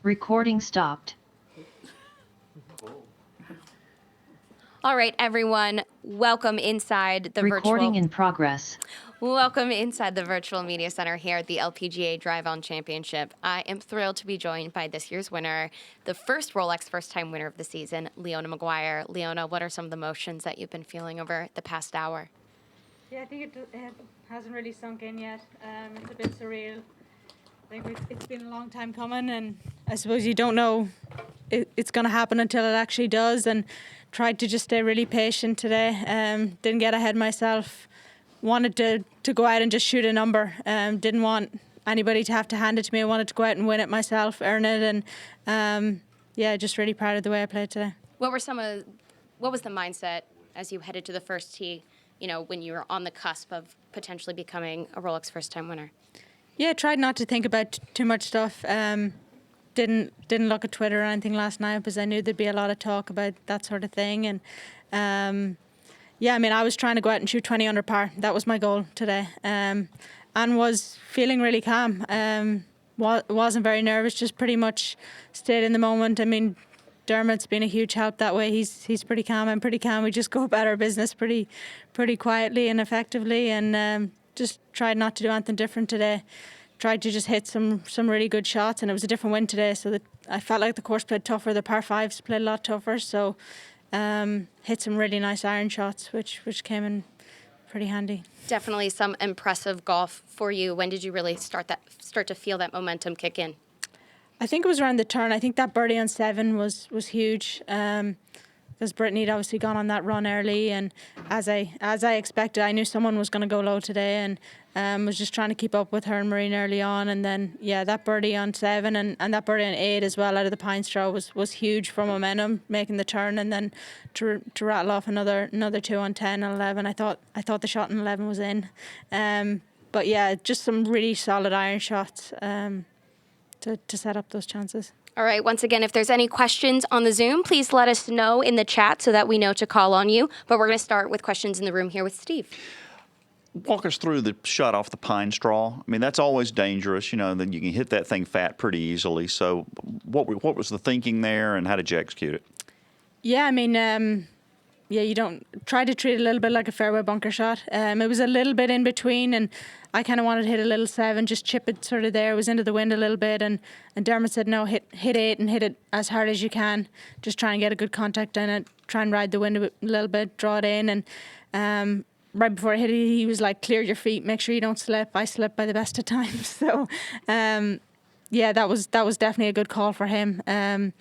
Recording stopped. All right, everyone, welcome inside the Recording in progress. Welcome inside the virtual media center here at the LPGA Drive on Championship. I am thrilled to be joined by this year's winner, the first Rolex first-time winner of the season, Leona Maguire. Leona, what are some of the emotions that you've been feeling over the past hour? Yeah, I think it hasn't really sunk in yet. It's a bit surreal. I think it's been a long time coming, and I suppose you don't know it's going to happen until it actually does. And tried to just stay really patient today. Didn't get ahead myself. Wanted to go out and just shoot a number. Didn't want anybody to have to hand it to me. I wanted to go out and win it myself, earn it, and yeah, just really proud of the way I played today. What was the mindset as you headed to the first tee? You know, when you were on the cusp of potentially becoming a Rolex first-time winner. Yeah, tried not to think about too much stuff. Didn't look at Twitter or anything last night because I knew there'd be a lot of talk about that sort of thing. And yeah, I mean, I was trying to go out and shoot 20 under par. That was my goal today. And was feeling really calm. Wasn't very nervous, just pretty much stayed in the moment. I mean, Dermot's been a huge help that way. He's pretty calm. I'm pretty calm. We just go about our business pretty quietly and effectively, and just tried not to do anything different today. Tried to just hit some really good shots, and it was a different wind today, so that I felt like the course played tougher. The par fives played a lot tougher, so hit some really nice iron shots, which came in pretty handy. Definitely some impressive golf for you. When did you really start to feel that momentum kick in? I think it was around the turn. I think that birdie on 7 was huge. Because Brittany had obviously gone on that run early, and as I expected, I knew someone was going to go low today, and was just trying to keep up with her and Marine early on, and then yeah, that birdie on 7 and that birdie on 8 as well out of the pine straw was huge for momentum, making the turn, and then to rattle off another 2 on 10 and 11. I thought the shot in 11 was in, but yeah, just some really solid iron shots to set up those chances. All right, once again, if there's any questions on the Zoom, please let us know in the chat so that we know to call on you. But we're going to start with questions in the room here with Steve. Walk us through the shot off the pine straw. I mean, that's always dangerous, you know, then you can hit that thing fat pretty easily. So what was the thinking there, and how did you execute it? Yeah, I mean, yeah, you don't try to treat it a little bit like a fairway bunker shot. It was a little bit in between, and I kind of wanted to hit a little 7, just chip it sort of there. It was into the wind a little bit, and Dermot said, no, hit 8 and hit it as hard as you can. Just try and get a good contact on it, try and ride the wind a little bit, draw it in. And right before I hit it, he was like, clear your feet, make sure you don't slip. I slipped by the best of times. So, yeah, that was definitely a good call for him. And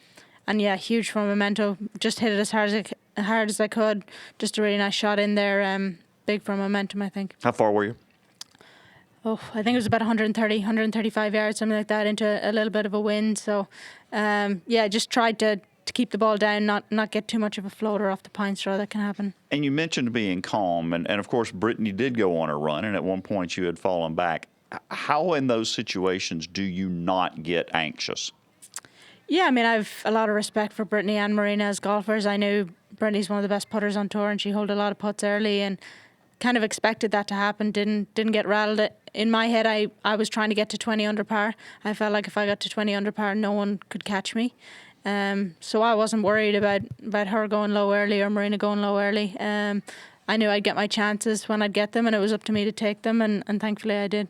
yeah, huge for memento. Just hit it as hard as I could. Just a really nice shot in there. Big for momentum, I think. How far were you? Oh, I think it was about 135 yards, something like that, into a little bit of a wind. So, yeah, just tried to keep the ball down, not get too much of a floater off the pine straw. That can happen. And you mentioned being calm, and of course, Brittany did go on a run, and at one point you had fallen back. How in those situations do you not get anxious? Yeah, I mean, I've a lot of respect for Brittany and Marina as golfers. I knew Brittany's one of the best putters on tour, and she held a lot of putts early, and kind of expected that to happen. Didn't get rattled. In my head, I was trying to get to 20 under par. I felt like if I got to 20 under par, no one could catch me. So I wasn't worried about her going low early or Marina going low early. I knew I'd get my chances when I'd get them, and it was up to me to take them, and thankfully I did.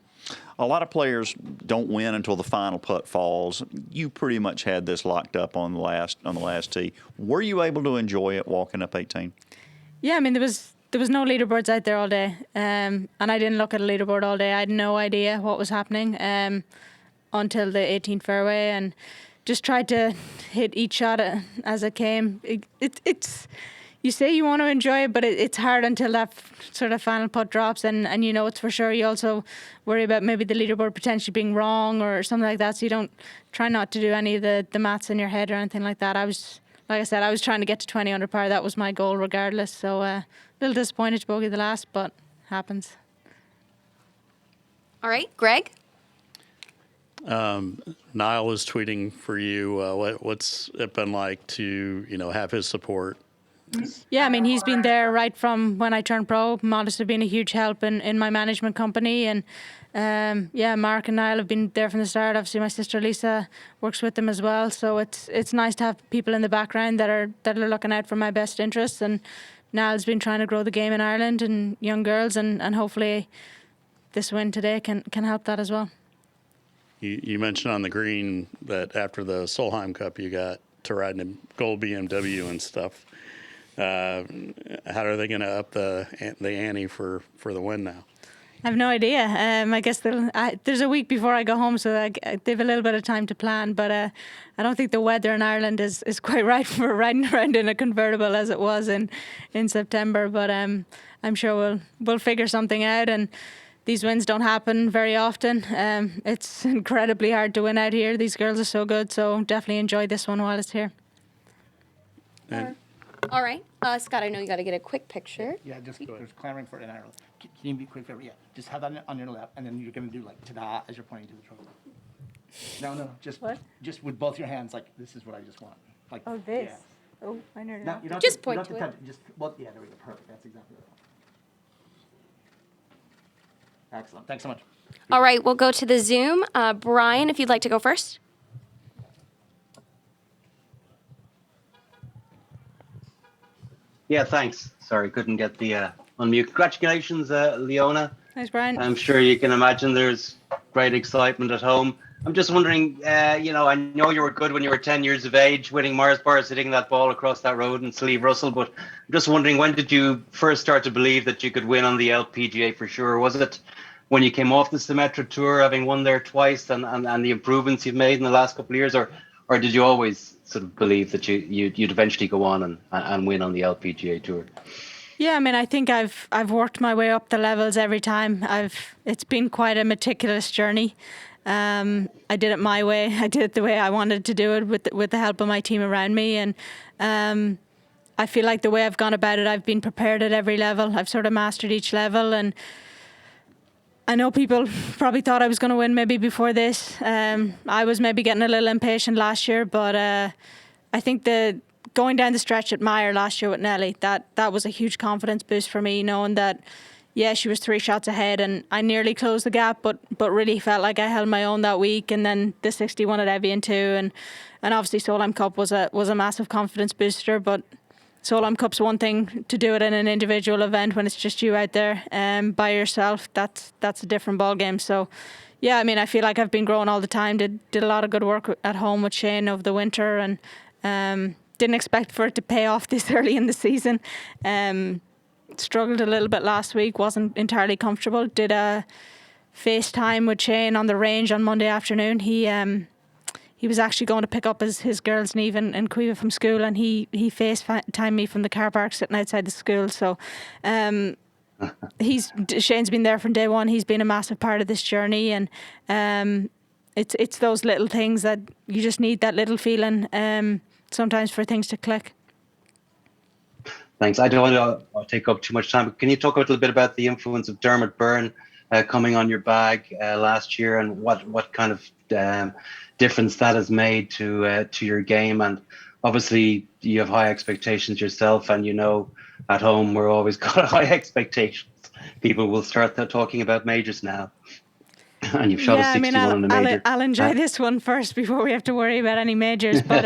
A lot of players don't win until the final putt falls. You pretty much had this locked up on the last tee. Were you able to enjoy it walking up 18? Yeah, I mean, there was no leaderboards out there all day, and I didn't look at a leaderboard all day. I had no idea what was happening until the 18th fairway, and just tried to hit each shot as it came. It's you say you want to enjoy it, but it's hard until that sort of final putt drops, and you know it's for sure. You also worry about maybe the leaderboard potentially being wrong or something like that, so you don't try not to do any of the maths in your head or anything like that. Like I said, I was trying to get to 20 under par. That was my goal regardless, so a little disappointed to bogey the last, but happens. All right, Greg? Niall was tweeting for you. What's it been like to have his support Yeah, I mean, he's been there right from when I turned pro. Modest have been a huge help in my management company. And yeah, Mark and Niall have been there from the start. Obviously, my sister Lisa works with them as well. So it's nice to have people in the background that are looking out for my best interests. And Niall's been trying to grow the game in Ireland and young girls. And hopefully this win today can help that as well. You mentioned on the green that after the Solheim Cup, you got to ride in a gold BMW and stuff. How are they going to up the ante for the win now? I have no idea. I guess there's a week before I go home, so they have a little bit of time to plan. But I don't think the weather in Ireland is quite right for riding around in a convertible as it was in September. But I'm sure we'll figure something out. And these wins don't happen very often. It's incredibly hard to win out here. These girls are so good, so definitely enjoy this one while it's here. All right. Scott, I know you got to get a quick picture. Yeah, just there's clamoring for it in Ireland. Can you be quick for it? Yeah, just have that on your lap, and then you're going to do like ta-da as you're pointing to the trophy. No, just What? Just with both your hands, like this is what I just want. Like Oh, this. Yeah. Oh, I know No, that. you don't Just have point you don't to have it. touch Just yeah, there we go. Perfect. That's exactly what I want. Excellent. Thanks so much. All right, we'll go to the Zoom. Brian, if you'd like to go first. Yeah, thanks. Sorry, couldn't get the unmute. Congratulations, Leona. Thanks, Brian. I'm sure you can imagine there's great excitement at home. I'm just wondering, I know you were good when you were 10 years of age, winning Mars bars, hitting that ball across that road in Slieve Russell, but I'm just wondering, when did you first start to believe that you could win on the LPGA for sure? Was it when you came off the Symetra Tour, having won there twice, and the improvements you've made in the last couple of years, or did you always sort of believe that you'd eventually go on and win on the LPGA Tour? Yeah, I mean, I think I've worked my way up the levels every time. It's been quite a meticulous journey. I did it my way. I did it the way I wanted to do it with the help of my team around me, and I feel like the way I've gone about it, I've been prepared at every level. I've sort of mastered each level, and I know people probably thought I was going to win maybe before this. I was maybe getting a little impatient last year, but I think going down the stretch at Meyer last year with Nelly, that was a huge confidence boost for me, knowing that, yeah, she was 3 shots ahead and I nearly closed the gap, but really felt like I held my own that week. And then the 61 at Evian too, and obviously Solheim Cup was a massive confidence booster. But Solheim Cup's one thing to do it in an individual event when it's just you out there by yourself. That's a different ball game. So yeah, I mean, I feel like I've been growing all the time. Did a lot of good work at home with Shane over the winter, and didn't expect for it to pay off this early in the season. Struggled a little bit last week, wasn't entirely comfortable. Did a FaceTime with Shane on the range on Monday afternoon. He was actually going to pick up his girls, Neve and Cueva, from school, and he FaceTimed me from the car park sitting outside the school. So Shane's been there from day one. He's been a massive part of this journey, and it's those little things that you just need, that little feeling sometimes for things to click. Thanks. I don't want to take up too much time, but can you talk a little bit about the influence of Dermot Byrne coming on your bag last year, and what kind of difference that has made to your game? And obviously you have high expectations yourself, and at home we're always got high expectations. People will start talking about majors now. And you've shot a 61 in a major. I'll enjoy this one first before we have to worry about any majors. But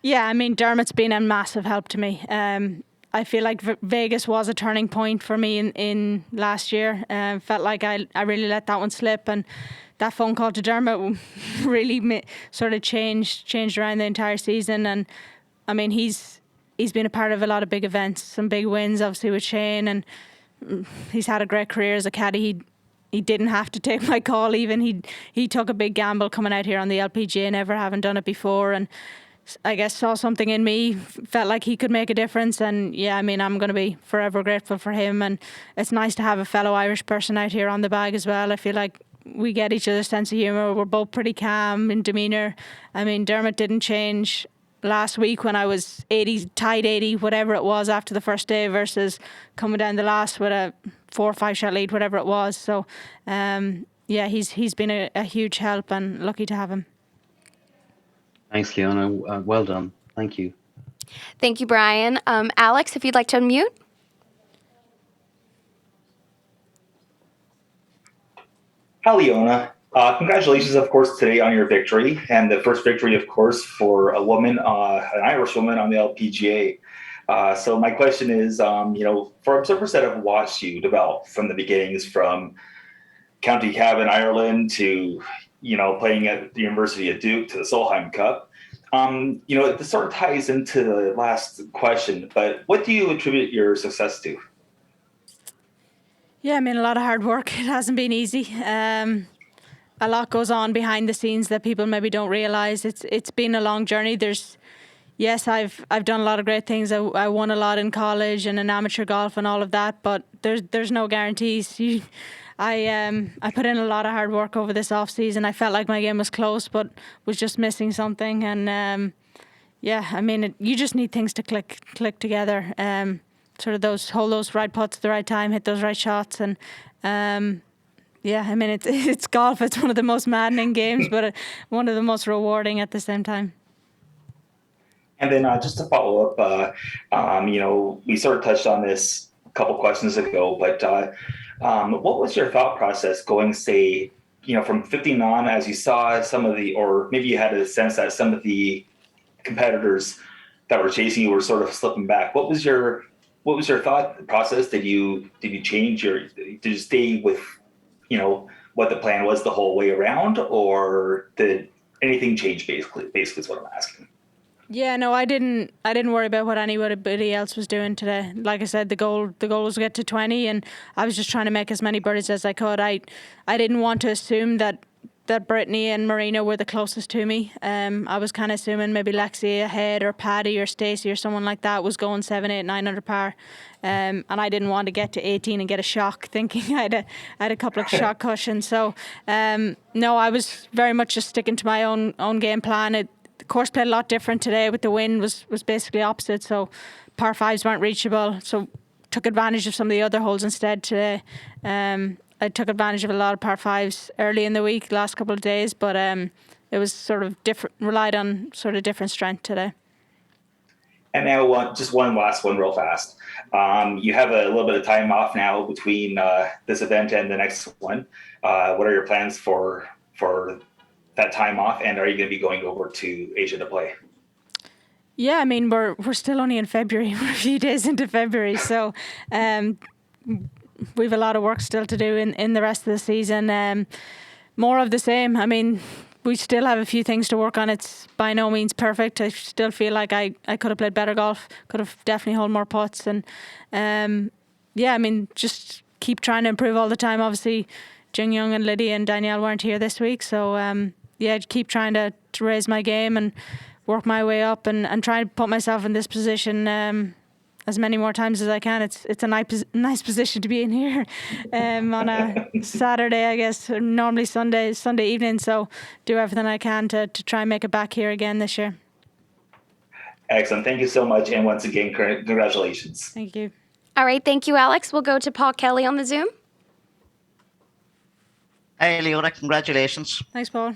yeah, I mean, Dermot's been a massive help to me. I feel like Vegas was a turning point for me in last year. Felt like I really let that one slip, and that phone call to Dermot really sort of changed around the entire season. And I mean, he's been a part of a lot of big events, some big wins, obviously with Shane, and he's had a great career as a caddie. He didn't have to take my call even. He took a big gamble coming out here on the LPGA, never having done it before, and I guess saw something in me, felt like he could make a difference. And yeah, I mean, I'm going to be forever grateful for him, and it's nice to have a fellow Irish person out here on the bag as well. I feel like we get each other's sense of humour. We're both pretty calm in demeanour. I mean, Dermot didn't change last week when I was 80, tied 80, whatever it was after the first day, versus coming down the last with a 4 or 5 shot lead, whatever it was. So yeah, he's been a huge help, and lucky to have him. Thanks, Leona. Well done. Thank you. Thank you, Brian. Alex, if you'd like to unmute. Hi, Leona. Congratulations, of course, today on your victory, and the first victory, of course, for a woman, an Irish woman on the LPGA. So my question is, for observers that have watched you develop from the beginnings, from County Cavan, Ireland, to playing at the University of Duke, to the Solheim Cup. This sort of ties into the last question, but what do you attribute your success to? Yeah, I mean, a lot of hard work. It hasn't been easy. A lot goes on behind the scenes that people maybe don't realize. It's been a long journey. Yes, I've done a lot of great things. I won a lot in college and in amateur golf and all of that, but there's no guarantees. I put in a lot of hard work over this off season. I felt like my game was close, but was just missing something. And you just need things to click together. Sort of hold those right putts at the right time, hit those right shots, and it's golf. It's one of the most maddening games, but one of the most rewarding at the same time. And then just to follow up, we sort of touched on this a couple questions ago, but what was your thought process going, say, from 15 on, as you saw some of or maybe you had a sense that some of the competitors that were chasing you were sort of slipping back. What was your thought process? Did you change did you stay with, what the plan was the whole way around, or did anything change basically is what I'm asking. Yeah, no, I didn't worry about what anybody else was doing today. Like I said, the goal was to get to 20, and I was just trying to make as many birdies as I could. I didn't want to assume that Brittany and Marina were the closest to me. I was kind of assuming maybe Lexi ahead, or Paddy or Stacey or someone like that was going 7, 8, 9 under par. And I didn't want to get to 18 and get a shock thinking I had a couple of shot cushions. So no, I was very much just sticking to my own game plan. The course played a lot different today with the wind was basically opposite. So par fives weren't reachable. So took advantage of some of the other holes instead today. I took advantage of a lot of par fives early in the week, last couple of days, but it was sort of different, relied on sort of different strength today. And now just one last one real fast. You have a little bit of time off now between this event and the next one. What are your plans for that time off, and are you going to be going over to Asia to play? Yeah, I mean, we're still only in February. We're a few days into February, so we've a lot of work still to do in the rest of the season. More of the same. I mean, we still have a few things to work on. It's by no means perfect. I still feel like I could have played better golf, could have definitely held more putts. And I mean, just keep trying to improve all the time. Obviously, Jing Young and Lydia and Danielle weren't here this week. So, keep trying to raise my game and work my way up and try to put myself in this position as many more times as I can. It's a nice position to be in here on a Saturday, I guess, or normally Sunday evening. So do everything I can to try and make it back here again this year. Excellent. Thank you so much. And once again, congratulations. Thank you. All right. Thank you, Alex. We'll go to Paul Kelly on the Zoom. Hey, Leona, congratulations. Thanks, Paul.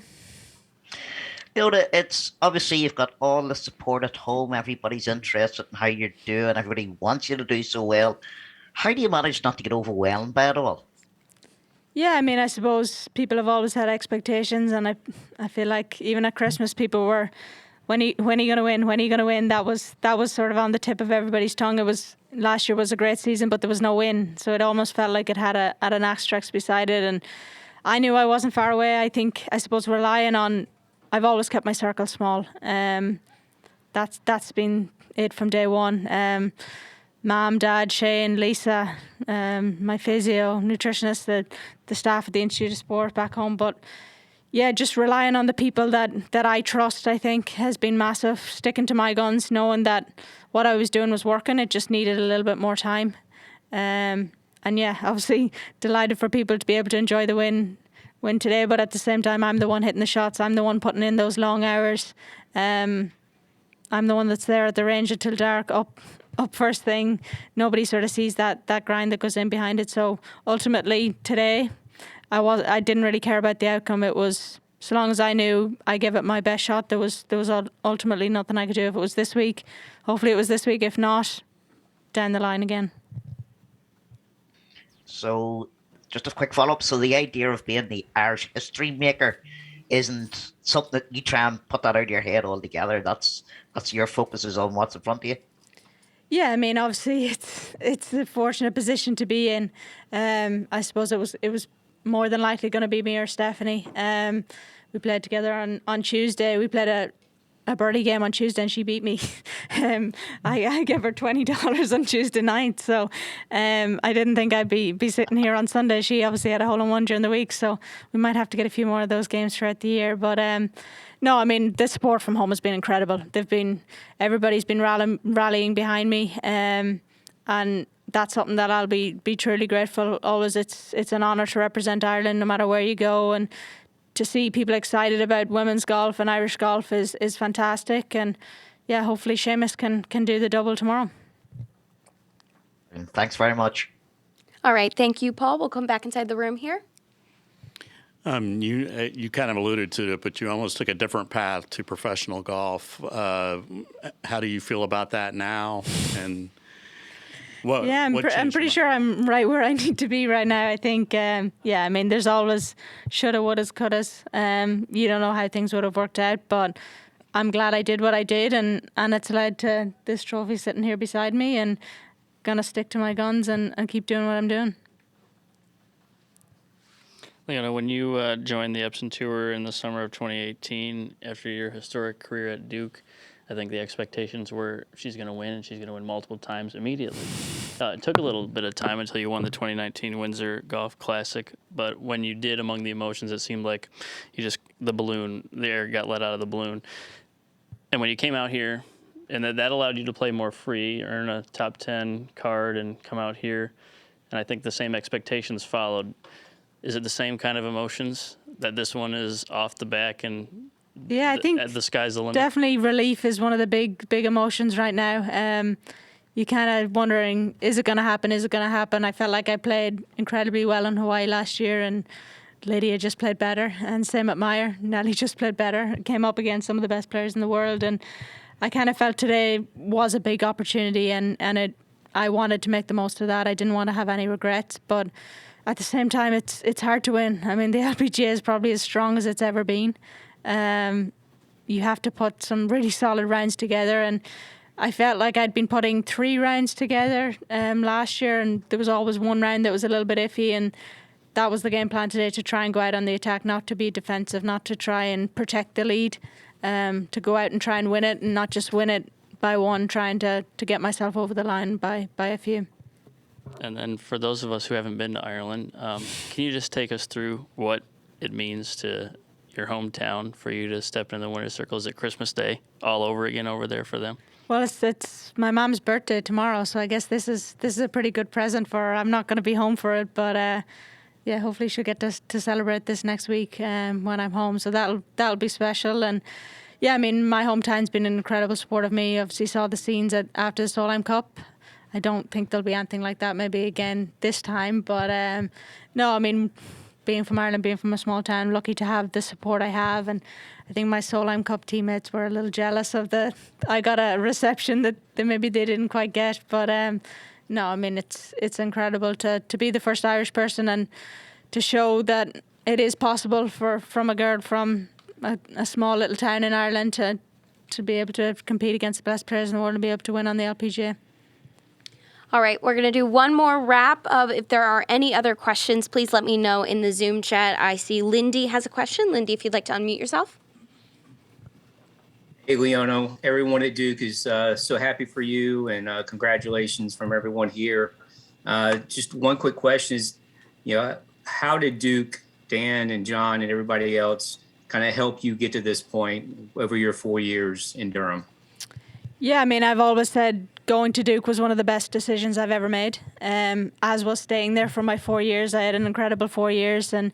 Leona, it's obviously you've got all the support at home. Everybody's interested in how you're doing. Everybody wants you to do so well. How do you manage not to get overwhelmed by it all? Yeah, I mean, I suppose people have always had expectations, and I feel like even at Christmas, people were, when are you going to win? When are you going to win? That was sort of on the tip of everybody's tongue. Last year was a great season, but there was no win, so it almost felt like it had an asterisk beside it. And I knew I wasn't far away. I suppose relying on. I've always kept my circle small. That's been it from day one. Mom, Dad, Shane, Lisa, my physio, nutritionist, the staff at the Institute of Sport back home. But yeah, just relying on the people that I trust, I think, has been massive. Sticking to my guns, knowing that what I was doing was working. It just needed a little bit more time. And yeah, obviously delighted for people to be able to enjoy the win today, but at the same time, I'm the one hitting the shots. I'm the one putting in those long hours. I'm the one that's there at the range until dark, up first thing. Nobody sort of sees that grind that goes in behind it. So ultimately today, I didn't really care about the outcome. It was so long as I knew I gave it my best shot, there was ultimately nothing I could do. If it was this week, hopefully it was this week. If not, down the line again. So, just a quick follow-up. So the idea of being the Irish history maker isn't something that you try and put that out of your head altogether. That's your focus is on what's in front of you. Yeah, I mean, obviously it's a fortunate position to be in. I suppose it was more than likely going to be me or Stephanie. We played together on Tuesday. We played a birdie game on Tuesday and she beat me. I gave her $20 on Tuesday night, so I didn't think I'd be sitting here on Sunday. She obviously had a hole-in-one during the week, so we might have to get a few more of those games throughout the year. But no, I mean, the support from home has been incredible. Everybody's been rallying behind me, and that's something that I'll be truly grateful. Always, it's an honour to represent Ireland, no matter where you go, and to see people excited about women's golf and Irish golf is fantastic. And yeah, hopefully Seamus can do the double tomorrow. And thanks very much. All right, thank you, Paul. We'll come back inside the room here. You kind of alluded to it, but you almost took a different path to professional golf. How do you feel about that now? And I'm pretty sure I'm right where I need to be right now. I think, I mean, there's always shoulda, wouldas, couldas. You don't know how things would have worked out, but I'm glad I did what I did, and it's led to this trophy sitting here beside me, and gonna stick to my guns and keep doing what I'm doing. Leona, when you joined the Epson Tour in the summer of 2018, after your historic career at Duke, I think the expectations were she's going to win, and she's going to win multiple times immediately. It took a little bit of time until you won the 2019 Windsor Golf Classic, but when you did, among the emotions, it seemed like the air got let out of the balloon. And when you came out here, and that allowed you to play more free, earn a top 10 card, and come out here, and I think the same expectations followed. Is it the same kind of emotions that this one is off the back and I think the sky's the limit? Definitely relief is one of the big emotions right now. You're kind of wondering, is it going to happen? Is it going to happen? I felt like I played incredibly well in Hawaii last year, and Lydia just played better, and same at Meyer. Nelly just played better. Came up against some of the best players in the world, and I kind of felt today was a big opportunity, and I wanted to make the most of that. I didn't want to have any regrets, but at the same time, it's hard to win. I mean, the LPGA is probably as strong as it's ever been. You have to put some really solid rounds together, and I felt like I'd been putting 3 rounds together last year, and there was always one round that was a little bit iffy, and that was the game plan today, to try and go out on the attack, not to be defensive, not to try and protect the lead, to go out and try and win it, and not just win it by one, trying to get myself over the line by a few. And then for those of us who haven't been to Ireland, can you just take us through what it means to your hometown for you to step into the winner's circle? Is it Christmas Day all over again over there for them? Well, it's my mom's birthday tomorrow, so I guess this is a pretty good present for her. I'm not going to be home for it, but hopefully she'll get to celebrate this next week when I'm home. So that'll be special. And I mean, my hometown's been an incredible support of me. Obviously saw the scenes after the Solheim Cup. I don't think there'll be anything like that maybe again this time. But no, I mean, being from Ireland, being from a small town, lucky to have the support I have. And I think my Solheim Cup teammates were a little jealous of I got a reception that maybe they didn't quite get. But no, I mean, it's incredible to be the first Irish person, and to show that it is possible from a girl from a small little town in Ireland to be able to compete against the best players in the world and be able to win on the LPGA. All right, we're going to do one more wrap. If there are any other questions, please let me know in the Zoom chat. I see Lindy has a question. Lindy, if you'd like to unmute yourself. Hey, Leona, everyone at Duke is so happy for you, and congratulations from everyone here. Just one quick question is, how did Duke, Dan and John and everybody else kind of help you get to this point over your 4 years in Durham? Yeah, I mean, I've always said going to Duke was one of the best decisions I've ever made, as was staying there for my 4 years. I had an incredible 4 years and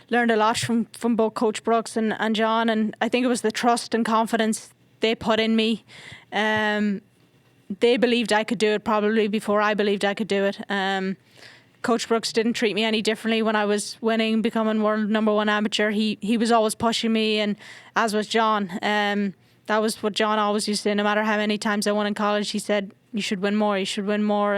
learned a lot from both Coach Brooks and John, and I think it was the trust and confidence they put in me. They believed I could do it probably before I believed I could do it. Coach Brooks didn't treat me any differently when I was winning, becoming world #1 amateur. He was always pushing me, and as was John. That was what John always used to say. No matter how many times I won in college, he said, "You should win more. You should win more."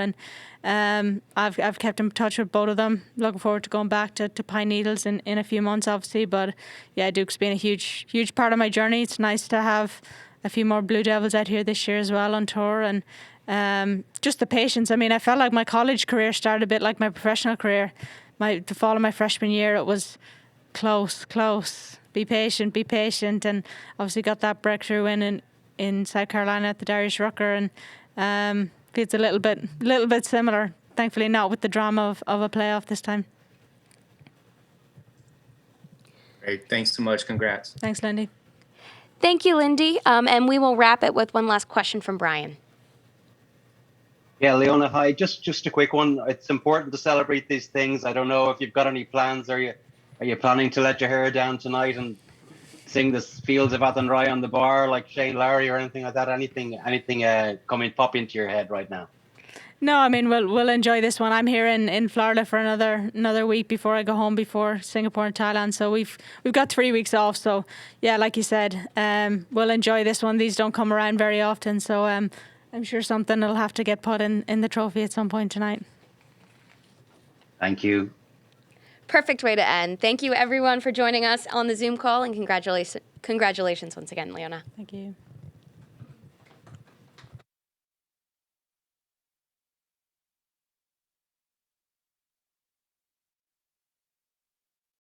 And I've kept in touch with both of them. Looking forward to going back to Pine Needles in a few months, obviously. But yeah, Duke's been a huge part of my journey. It's nice to have a few more Blue Devils out here this year as well on tour, and just the patience. I mean, I felt like my college career started a bit like my professional career. The fall of my freshman year, it was close. Be patient, and obviously got that breakthrough win in South Carolina at the Darius Rucker, and feels a little bit similar. Thankfully, not with the drama of a playoff this time. Great. Thanks so much. Congrats. Thanks, Lindy. Thank you, Lindy. And we will wrap it with one last question from Brian. Yeah, Leona, hi. Just a quick one. It's important to celebrate these things. I don't know if you've got any plans. Are you planning to let your hair down tonight and sing the Fields of Athenry on the bar like Shane Lowry or anything like that? Anything pop into your head right now? No, I mean we'll enjoy this one. I'm here in Florida for another week before I go home, before Singapore and Thailand. So we've got 3 weeks off. So yeah, like you said, we'll enjoy this one. These don't come around very often. So I'm sure something will have to get put in the trophy at some point tonight. Thank you. Perfect way to end. Thank you, everyone, for joining us on the Zoom call, and congratulations once again, Leona. Thank you.